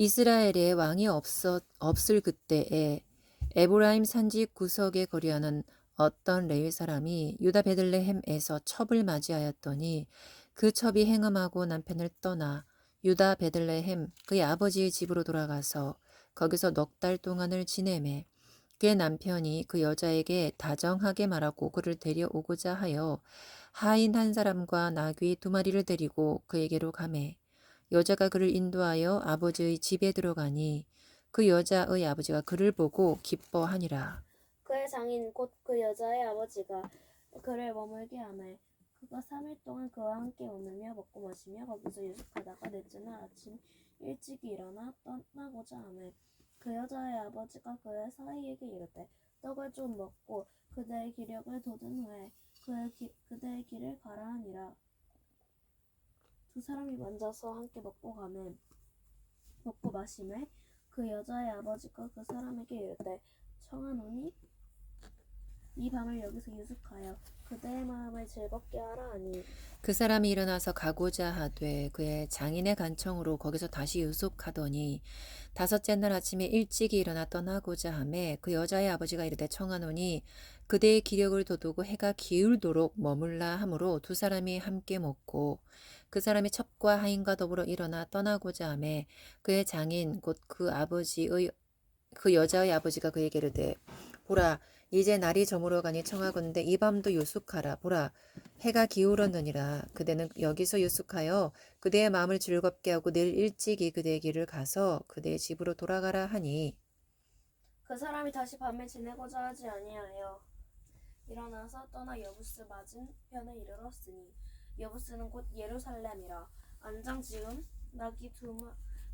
이스라엘에 왕이 없을 그때에 에브라임 산지 구석에 거류하는 어떤 레위 사람이 유다 베들레헴에서 첩을 맞이하였더니 그 첩이 행음하고 남편을 떠나 유다 베들레헴 그의 아버지의 집으로 돌아가서 거기서 넉 달 동안을 지내매 그의 남편이 그 여자에게 다정하게 말하고 그를 데려오고자 하여 하인 한 사람과 나귀 2마리를 데리고 그에게로 가매 여자가 그를 인도하여 아버지의 집에 들어가니 그 여자의 아버지가 그를 보고 기뻐하니라. 그의 장인 곧 그 여자의 아버지가 그를 머물게 하매 그가 3일 동안 그와 함께 오르며 먹고 마시며 거기서 유숙하다가 넷째 날 아침 일찍이 일어나 떠나고자 하매 그 여자의 아버지가 그의 사이에게 이르되 떡을 좀 먹고 그대의 기력을 돋은 후에 그대의 길을 가라 하니라. 두 사람이 만져서 함께 먹고 마시매 그 여자의 아버지가 그 사람에게 이르되 청하노니 이 밤을 여기서 유숙하여 그대의 마음을 즐겁게 하라 하니 그 사람이 일어나서 가고자 하되 그의 장인의 간청으로 거기서 다시 유숙하더니 5째 날 아침에 일찍이 일어나 떠나고자 하매 그 여자의 아버지가 이르되 청하노니 그대의 기력을 돋우고 해가 기울도록 머물라 하므로 2사람이 함께 먹고 그 사람이 첩과 하인과 더불어 일어나 떠나고자 하매 그의 장인 곧 그 여자의 아버지가 그에게 이르되 보라 이제 날이 저물어 가니 청하건대 이 밤도 유숙하라. 보라 해가 기울었느니라. 그대는 여기서 유숙하여 그대의 마음을 즐겁게 하고 내일 일찍이 그대의 길을 가서 그대의 집으로 돌아가라 하니 그 사람이 다시 밤을 지내고자 하지 아니하여 일어나서 떠나 여부스 맞은 편에 이르렀으니 여부스는 곧 예루살렘이라. 안장 지금 나귀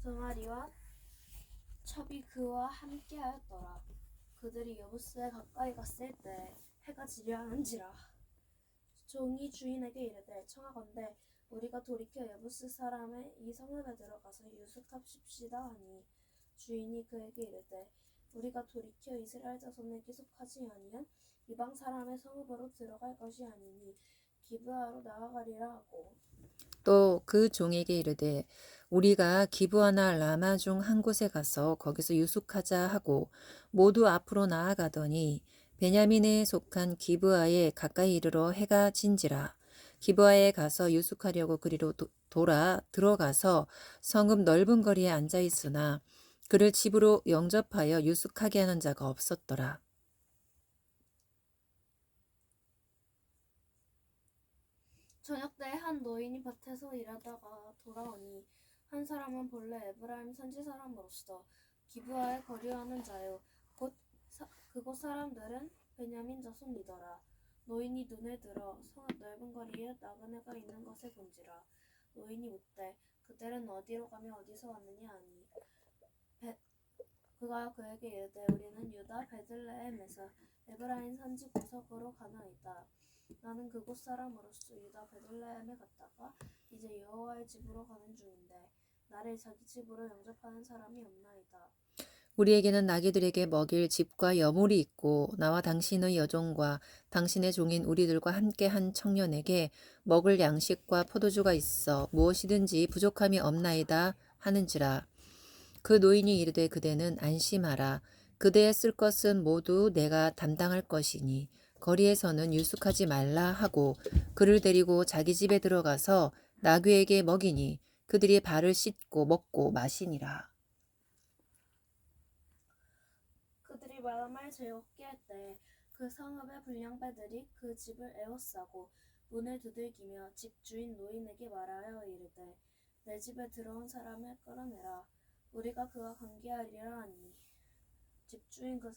2마리와 첩이 그와 함께하였더라. 그들이 여부스에 가까이 갔을 때 해가 지려하는지라. 종이 주인에게 이르되 청하건대 우리가 돌이켜 여부스 사람의 이 성읍에 들어가서 유숙합시다 하니 주인이 그에게 이르되 우리가 돌이켜 이스라엘 자손에 기속하지 아니한 이방 사람의 성읍으로 들어갈 것이 아니니 기브아로 나아가리라 하고 또 그 종에게 이르되 우리가 기브아나 라마 중 한 곳에 가서 거기서 유숙하자 하고 모두 앞으로 나아가더니 베냐민에 속한 기브아에 가까이 이르러 해가 진지라. 기브아에 가서 유숙하려고 그리로 돌아 들어가서 성읍 넓은 거리에 앉아 있으나 그를 집으로 영접하여 유숙하게 하는 자가 없었더라. 저녁 때 한 노인이 밭에서 일하다가 돌아오니 한 사람은 본래 에브라임 산지 사람으로서 기브아에 거류하는 자요 곧 그곳 사람들은 베냐민 자손이더라. 노인이 눈에 들어 성읍 넓은 거리에 나그네가 있는 것을 본지라. 노인이 묻되 그들은 어디로 가며 어디서 왔느냐 하니 그가 그에게 이르되 우리는 유다 베들레헴에서 에브라임 산지 구석으로 가나이다. 나는 그곳 사람으로서 유다 베들레헴에 갔다가 이제 여호와의 집으로 가는 중인데 나를 자기 집으로 영접하는 사람이 없나이다. 우리에게는 나귀들에게 먹일 집과 여물이 있고 나와 당신의 여종과 당신의 종인 우리들과 함께 한 청년에게 먹을 양식과 포도주가 있어 무엇이든지 부족함이 없나이다 하는지라. 그 노인이 이르되 그대는 안심하라. 그대의 쓸 것은 모두 내가 담당할 것이니 거리에서는 유숙하지 말라 하고 그를 데리고 자기 집에 들어가서 나귀에게 먹이니 그들이 발을 씻고 먹고 마시니라. 그들이 마음을 즐겁게 할 때 그 성읍의 불량배들이 그 집을 에워싸고 문을 두들기며 집 주인 노인에게 말하여 이르되 내 집에 들어온 사람을 끌어내라. 우리가 그와 관계하리라 하니 집주인 그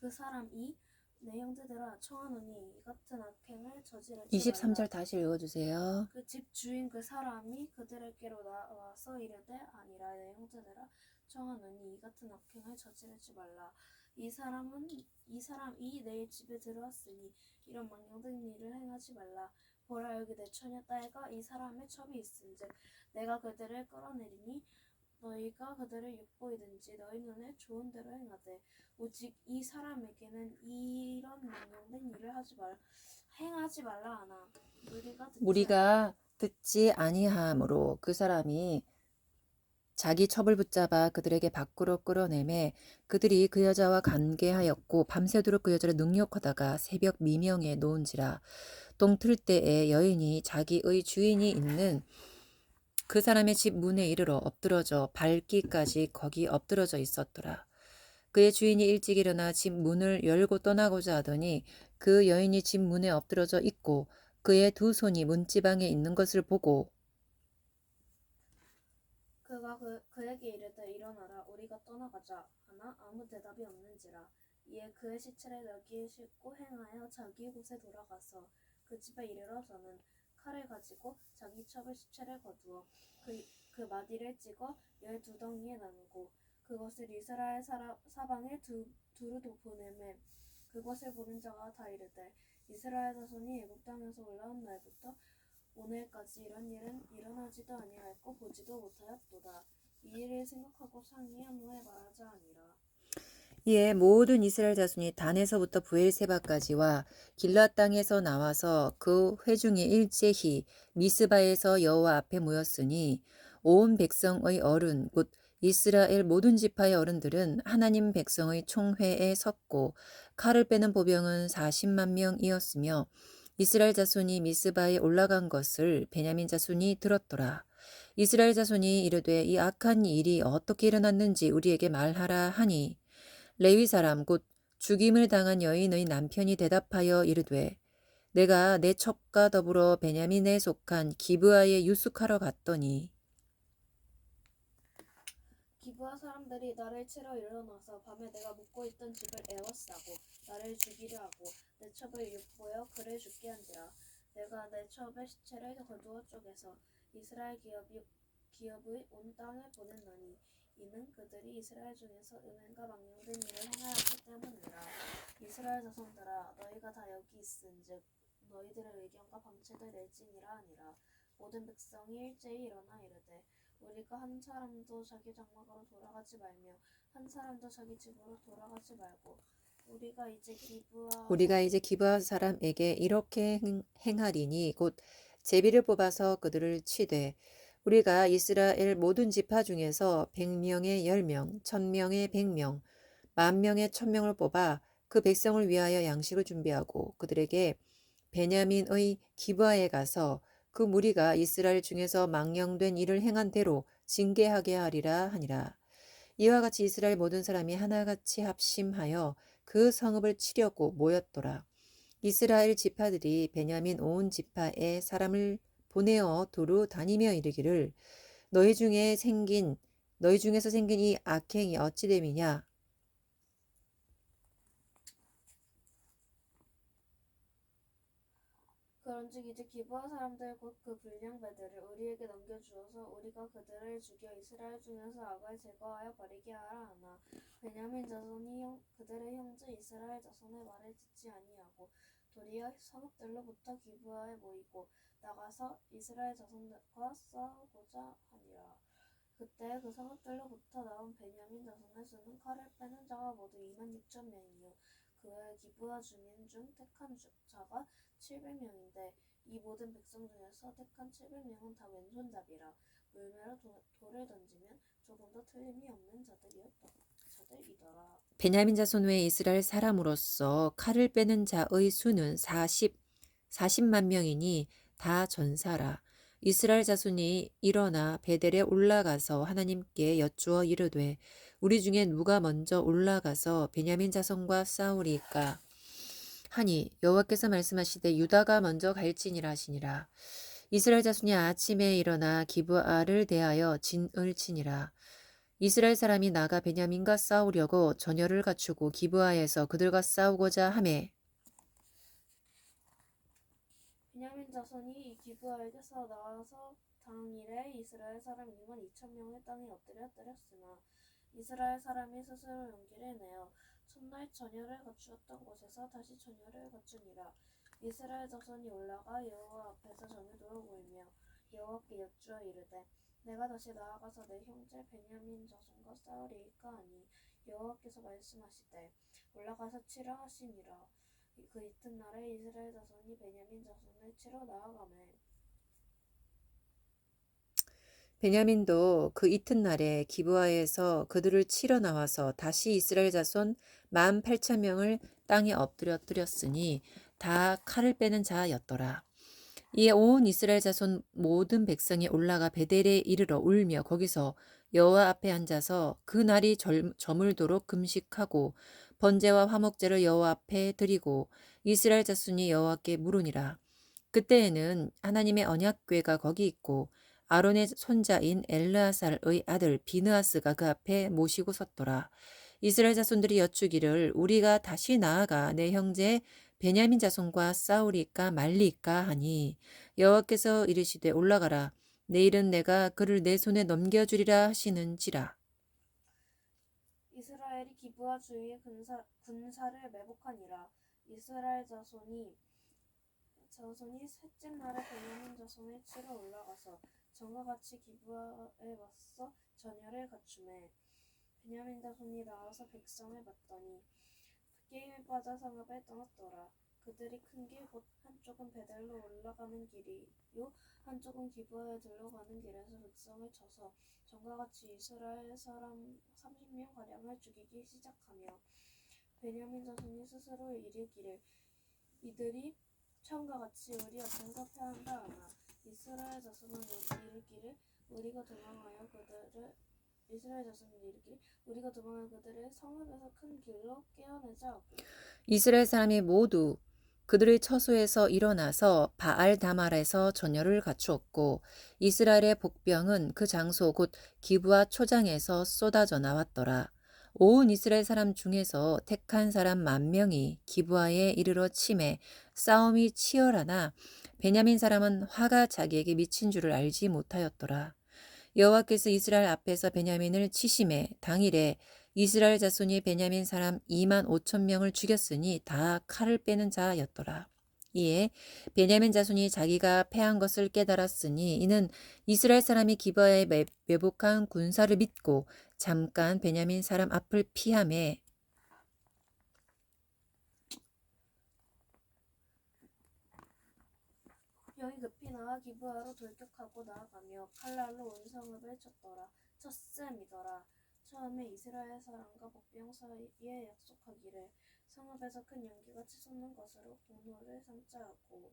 사람이 내 형제들아 청하노니 이 같은 악행을 저지르지 23절 말라. 다시 읽어주세요. 그 집주인 그 사람이 그들에게로 나와서 이르되 아니라 내 형제들아 청하노니 이 같은 악행을 저지르지 말라. 이 사람이 내 집에 들어왔으니 이런 망령된 일을 행하지 말라. 보라 여기 내 처녀 딸과 이 사람의 첩이 있은즉 내가 그들을 끌어내리니 너희가 그들을 육보이든지 너희 눈에 좋은 대로 행하되 오직 이 사람에게는 이런 망령된 일을 행하지 말라 하나 우리가 우리가 듣지 아니하므로 그 사람이 자기 첩을 붙잡아 그들에게 밖으로 끌어내매 그들이 그 여자와 관계하였고 밤새도록 그 여자를 능욕하다가 새벽 미명에 놓은지라. 동틀 때에 여인이 자기의 주인이 있는 그 사람의 집 문에 이르러 엎드러져 밟기까지 거기 엎드러져 있었더라. 그의 주인이 일찍 일어나 집 문을 열고 떠나고자 하더니 그 여인이 집 문에 엎드러져 있고 그의 두 손이 문지방에 있는 것을 보고 그가 그에게 이르되 일어나라 우리가 떠나가자 하나 아무 대답이 없는지라. 이에 그의 시체를 여기에 싣고 행하여 자기 곳에 돌아가서 그 집에 이르러서는 칼을 가지고 자기 첩의 시체를 거두어 그 마디를 찍어 12덩이에 나누고 그것을 이스라엘 사방에 두루 보내매 그것을 보는 자가 다 이르되 이스라엘 자손이 애굽 땅에서 올라온 날부터 오늘까지 이런 일은 일어나지도 아니하였고 보지도 못하였도다. 이 일을 생각하고 상의한 후에 말하자 하니라. 이에 모든 이스라엘 자손이 단에서부터 브엘세바까지와 길앗 땅에서 나와서 그 회중이 일제히 미스바에서 여호와 앞에 모였으니 온 백성의 어른 곧 이스라엘 모든 지파의 어른들은 하나님 백성의 총회에 섰고 칼을 빼는 보병은 40만 명이었으며 이스라엘 자손이 미스바에 올라간 것을 베냐민 자손이 들었더라. 이스라엘 자손이 이르되 이 악한 일이 어떻게 일어났는지 우리에게 말하라 하니 레위 사람 곧 죽임을 당한 여인의 남편이 대답하여 이르되 내가 내 첩과 더불어 베냐민에 속한 기브아에 유숙하러 갔더니 기브아 사람들이 나를 치러 일어나서 밤에 내가 묵고 있던 집을 에워싸고 나를 죽이려 하고 내 첩을 엿보여 그를 죽게 한지라. 내가 내 첩의 시체를 거두어 쪼개서 이스라엘 기업의 온 땅에 보냈나니 이는 그들이 이스라엘 중에서 음행과 망령된 일을 행하였기 때문이라. 이스라엘 자손들아 너희가 다 여기 있은즉 너희들의 의견과 방책을 낼지니라 하니라. 모든 백성이 일제히 일어나 이르되 우리가 한 사람도 자기 장막으로 돌아가지 말며 한 사람도 자기 집으로 돌아가지 말고 우리가 이제 기브아 사람에게 이렇게 행하리니 곧 제비를 뽑아서 그들을 치되 우리가 이스라엘 모든 지파 중에서 100명의 10명, 1000명의 100명, 10,000명의 1000명을 뽑아 그 백성을 위하여 양식을 준비하고 그들에게 베냐민의 기브아에 가서 그 무리가 이스라엘 중에서 망령된 일을 행한 대로 징계하게 하리라 하니라. 이와 같이 이스라엘 모든 사람이 하나같이 합심하여 그 성읍을 치려고 모였더라. 이스라엘 지파들이 베냐민 온 지파에 사람을 보내어 두루 다니며 이르기를 너희 중에서 생긴 이 악행이 어찌 됨이냐. 그런즉 이제 기브아 사람들 곧 그 불량배들을 우리에게 넘겨주어서 우리가 그들을 죽여 이스라엘 중에서 악을 제거하여 버리게 하라 하나 베냐민 자손이 그들의 형제 이스라엘 자손의 말을 듣지 아니하고 도리어 성읍들로부터 기브아에 모이고 나가서 이스라엘 자손과 싸우고자 하니라. 그때 그 성읍들로부터 나온 베냐민 자손의 수는 칼을 빼는 자가 모두 26,000명이요 그 외 기브아 주민 중 택한 자가 700명인데 이 모든 백성 중에서 택한 700명은 다 왼손잡이라 물매로 돌을 던지면 조금도 틀림이 없는 자들이더라. 베냐민 자손 외에 이스라엘 사람으로서 칼을 빼는 자의 수는 40만 명이니 다 전사라. 이스라엘 자손이 일어나 베델에 올라가서 하나님께 여쭈어 이르되 우리 중에 누가 먼저 올라가서 베냐민 자손과 싸우리까 하니 여호와께서 말씀하시되 유다가 먼저 갈지니라 하시니라. 이스라엘 자손이 아침에 일어나 기브아를 대하여 진을 치니라. 이스라엘 사람이 나가 베냐민과 싸우려고 전열을 갖추고 기브아에서 그들과 싸우고자 하매 베냐민 자손이 이 기브아에게서 나와서 당일에 이스라엘 사람 22,000명의 땅에 엎드려 때렸으나 이스라엘 사람이 스스로 용기를 내어 첫날 전열을 갖추었던 곳에서 다시 전열을 갖추니라. 이스라엘 자손이 올라가 여호와 앞에서 전을 돌아보이며 여호와께 여쭈어 이르되 내가 다시 나아가서 내 형제 베냐민 자손과 싸우리이까 하니 여호와께서 말씀하시되 올라가서 치라 하시니라. 그 이튿날에 이스라엘 자손이 베냐민 자손을 치러 나아가매 베냐민도 그 이튿날에 기브아에서 그들을 치러 나와서 다시 이스라엘 자손 18,000명을 땅에 엎드렸으니 다 칼을 빼는 자였더라. 이에 온 이스라엘 자손 모든 백성이 올라가 베델에 이르러 울며 거기서 여호와 앞에 앉아서 그 날이 저물도록 금식하고 번제와 화목제를 여호와 앞에 드리고 이스라엘 자손이 여호와께 물으니라. 그때에는 하나님의 언약궤가 거기 있고 아론의 손자인 엘르아살의 아들 비느하스가 그 앞에 모시고 섰더라. 이스라엘 자손들이 여쭈기를 우리가 다시 나아가 내 형제 베냐민 자손과 싸우리까 말리까 하니 여호와께서 이르시되 올라가라. 내일은 내가 그를 내 손에 넘겨주리라 하시는지라. 이스라엘이 기브아 주위의 군사를 매복하니라. 이스라엘 자손이 셋째 날에 베냐민 자손을 치러 올라가서 전과 같이 기브아에 맞서 전열을 갖추매 베냐민 자손이 나와서 백성을 맞더니 게임에 빠져 성읍에 떠났더라. 그들이 큰 길 곧 한쪽은 베델로 올라가는 길이요 한쪽은 기브아에 들러가는 길에서 백성을 쳐서 전과 같이 이스라엘 사람 30명 가량을 죽이기 시작하며 베냐민 자손이 스스로 이르기를 이들이 처음과 같이 우리 앞에서 패한다 하나 이스라엘 자손은 이르기를 우리가 도망하여 그들을 성읍에서 큰 길로 깨어내자 하고 이스라엘 사람이 모두 그들의 처소에서 일어나서 바알 다말에서 전열을 갖추었고 이스라엘의 복병은 그 장소 곧 기브아 초장에서 쏟아져 나왔더라. 온 이스라엘 사람 중에서 택한 사람 10,000명이 기브아에 이르러 치매 싸움이 치열하나 베냐민 사람은 화가 자기에게 미친 줄을 알지 못하였더라. 여호와께서 이스라엘 앞에서 베냐민을 치심해 당일에 이스라엘 자손이 베냐민 사람 25,000명을 죽였으니 다 칼을 빼는 자였더라. 이에 베냐민 자손이 자기가 패한 것을 깨달았으니 이는 이스라엘 사람이 기브아에 매복한 군사를 믿고 잠깐 베냐민 사람 앞을 피하매 병이 급히 나와 기브아로 돌격하고 나아가며 칼날로 온 성읍을 쳤음이더라. 처음에 이스라엘 사람과 복병 사이에 약속하기를 성읍에서 큰 연기가 치솟는 것으로 공로를 삼자 하고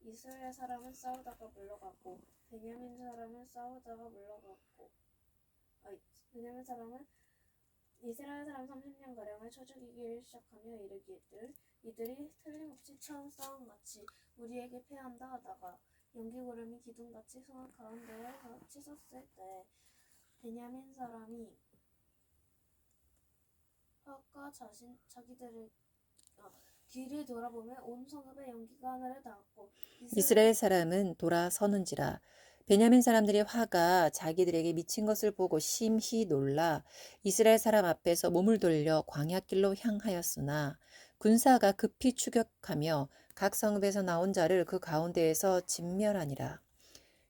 이스라엘 사람은 싸우다가 물러가고 베냐민 사람은 이스라엘 사람 30명가량을 쳐 죽이기 시작하며 이르기를 이들이 틀림없이 처음 싸움같이 우리에게 패한다 하다가 연기구름이 기둥같이 성읍 가운데에 치솟을 때 베냐민 사람이 화가 자기들의 뒤를 돌아보며 온 성읍의 연기가 하늘에 닿았고 이스라엘 사람은 돌아서는지라. 베냐민 사람들이 화가 자기들에게 미친 것을 보고 심히 놀라 이스라엘 사람 앞에서 몸을 돌려 광야길로 향하였으나 군사가 급히 추격하며 각 성읍에서 나온 자를 그 가운데에서 진멸하니라.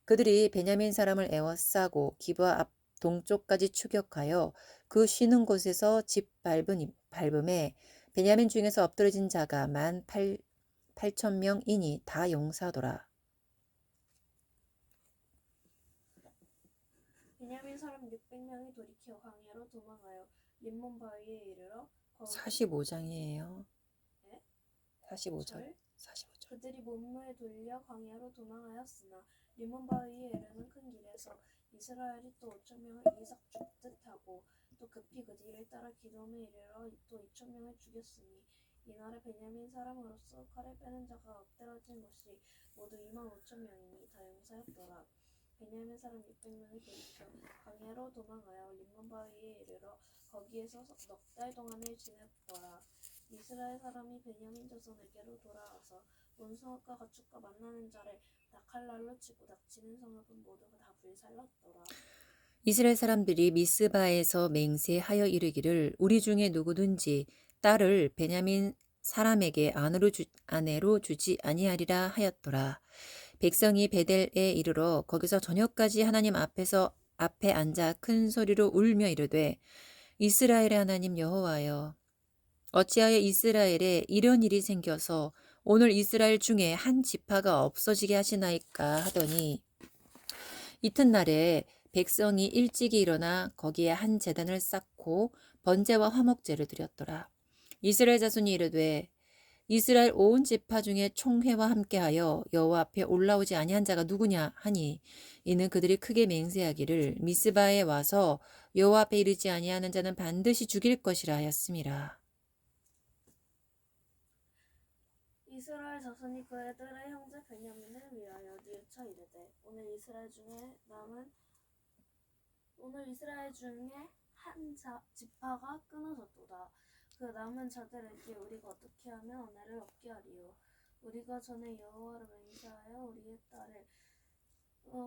그들이 베냐민 사람을 에워싸고 기브아 앞 동쪽까지 추격하여 그 쉬는 곳에서 밟음에 베냐민 중에서 엎드러진 자가 18,000명이니 다 용사더라. 베냐민 사람 600명이 돌이켜 광야로 도망하여 림몬 바위에 이르러 45장이에요. 네? 45절. 45절. 그들이 몸을 돌려 광야로 도망하였으나 림몬 바위에 이르는 큰 길에서 이스라엘이 또 5,000명을 이삭 죽듯 하고 또 급히 그 뒤를 따라 기돔에 이르러 또 2,000명을 죽였으니 이날에 베냐민 사람으로서 칼을 빼는 자가 엎드러진 것이 모두 25,000명이니 다 용사였더라. 베냐민 사람 600명이 돌이켜 광야로 도망하여 림몬 바위에 이르러 거기에서 넉 달 동안을 지냈더라. 이스라엘 사람이 베냐민 자손에게로 돌아와서 온 성읍과 가축과 만나는 자를 다 칼날로 치고 닥치는 성읍은 모두 다 불살랐더라. 이스라엘 사람들이 미스바에서 맹세하여 이르기를 우리 중에 누구든지 딸을 베냐민 사람에게 아내로 주지 아니하리라 하였더라. 백성이 베델에 이르러 거기서 저녁까지 하나님 앞에 앉아 큰 소리로 울며 이르되 이스라엘의 하나님 여호와여 어찌하여 이스라엘에 이런 일이 생겨서 오늘 이스라엘 중에 한 지파가 없어지게 하시나이까 하더니 이튿날에 백성이 일찍이 일어나 거기에 한 제단을 쌓고 번제와 화목제를 드렸더라. 이스라엘 자손이 이르되 이스라엘 온 지파 중에 총회와 함께하여 여호와 앞에 올라오지 아니한 자가 누구냐 하니 이는 그들이 크게 맹세하기를 미스바에 와서 여호와 앞에 이르지 아니하는 자는 반드시 죽일 것이라 하였음이라. 이스라엘 자손이 그들의 형제 베냐민을 위하여 뉘우쳐 이르되 오늘 이스라엘 중에 한 지파가 끊어졌도다. 그 남은 자들에게 우리가 어떻게 하면 은혜를 얻게 하리요. 우리가 전에 여호와를 맹세하여 우리의 딸을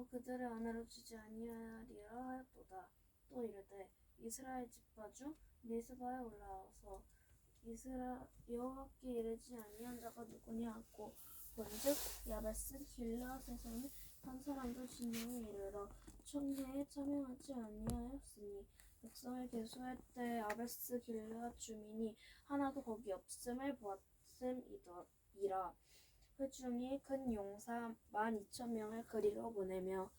그들의 아내로 주지 아니하리라 하였도다. 또 이르되 이스라엘 지파 중 미스바에 올라와서 여호와께 이르지 아니한 자가 누구냐 하고 본즉 야베스 길르앗에서는 한 사람도 진영에 이르러 총회에 참여하지 아니하였으니 백성을 계수할 때 야베스 길르앗 주민이 하나도 거기 없음을 보았음이라. 회중이 큰 용사 12,000명을 그리로 보내며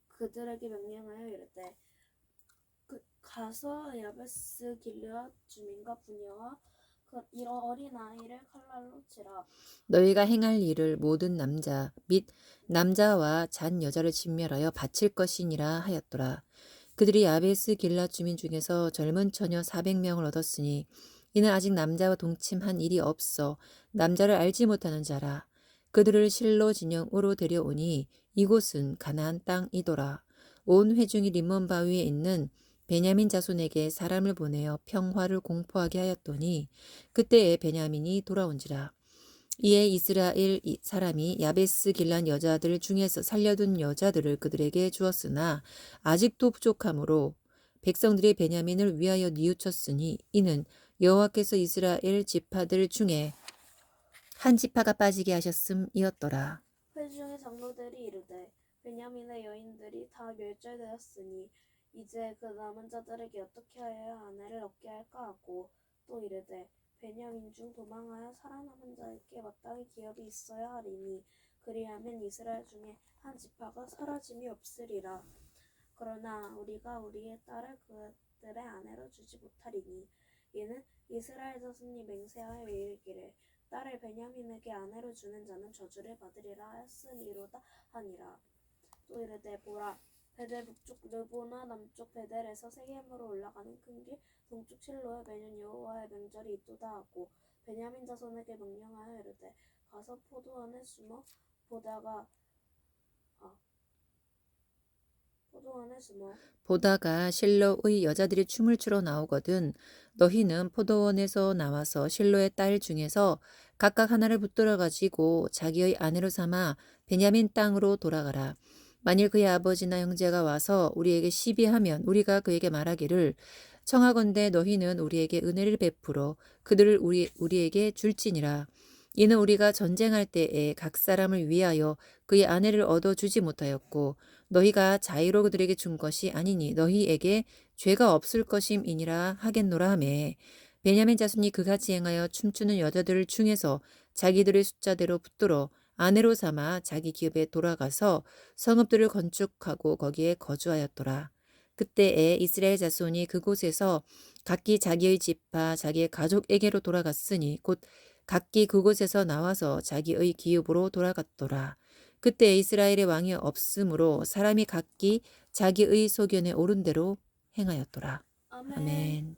그들에게 명령하여 이르되 가서 야베스 길르앗 주민과 부녀와 그 어린 아이를 칼날로 치라. 너희가 행할 일을 모든 남자 및 남자와 잔 여자를 진멸하여 바칠 것이니라 하였더라. 그들이 야베스 길랏 주민 중에서 젊은 처녀 400명을 얻었으니 이는 아직 남자와 동침한 일이 없어 남자를 알지 못하는 자라. 그들을 실로 진영으로 데려오니 이곳은 가나안 땅이더라. 온 회중이 림몬 바위에 있는 베냐민 자손에게 사람을 보내어 평화를 공포하게 하였더니 그때에 베냐민이 돌아온지라. 이에 이스라엘 사람이 야베스 길란 여자들 중에서 살려둔 여자들을 그들에게 주었으나 아직도 부족하므로 백성들이 베냐민을 위하여 뉘우쳤으니 이는 여호와께서 이스라엘 지파들 중에 한 지파가 빠지게 하셨음이었더라. 회중의 장로들이 이르되 베냐민의 여인들이 다 멸절되었으니 이제 그 남은 자들에게 어떻게 하여야 아내를 얻게 할까 하고 또 이르되 베냐민 중 도망하여 살아남은 자에게 마땅히 기업이 있어야 하리니 그리하면 이스라엘 중에 한 지파가 사라짐이 없으리라. 그러나 우리가 우리의 딸을 그들의 아내로 주지 못하리니 이는 이스라엘 자손이 맹세하여 이르기를 딸을 베냐민에게 아내로 주는 자는 저주를 받으리라 하였으니로다 하니라. 또 이르되 보라 베델 북쪽 르보나 남쪽 베델에서 세겜으로 올라가는 큰 길 동쪽 실로에 매년 여호와의 명절이 있도다 하고 베냐민 자손에게 명령하여 이르되 가서 포도원에 숨어 보다가 실로의 여자들이 춤을 추러 나오거든 너희는 포도원에서 나와서 실로의 딸 중에서 각각 하나를 붙들어 가지고 자기의 아내로 삼아 베냐민 땅으로 돌아가라. 만일 그의 아버지나 형제가 와서 우리에게 시비하면 우리가 그에게 말하기를 청하건대 너희는 우리에게 은혜를 베풀어 그들을 우리에게 줄지니라. 이는 우리가 전쟁할 때에 각 사람을 위하여 그의 아내를 얻어주지 못하였고 너희가 자의로 그들에게 준 것이 아니니 너희에게 죄가 없을 것임이니라 하겠노라 하매 베냐민 자손이 그같이 행하여 춤추는 여자들 중에서 자기들의 숫자대로 붙들어 아내로 삼아 자기 기업에 돌아가서 성읍들을 건축하고 거기에 거주하였더라. 그때에 이스라엘 자손이 그곳에서 각기 자기의 지파 자기의 가족에게로 돌아갔으니 곧 각기 그곳에서 나와서 자기의 기업으로 돌아갔더라. 그때 이스라엘의 왕이 없으므로 사람이 각기 자기의 소견에 오른 대로 행하였더라. 아멘. 아멘.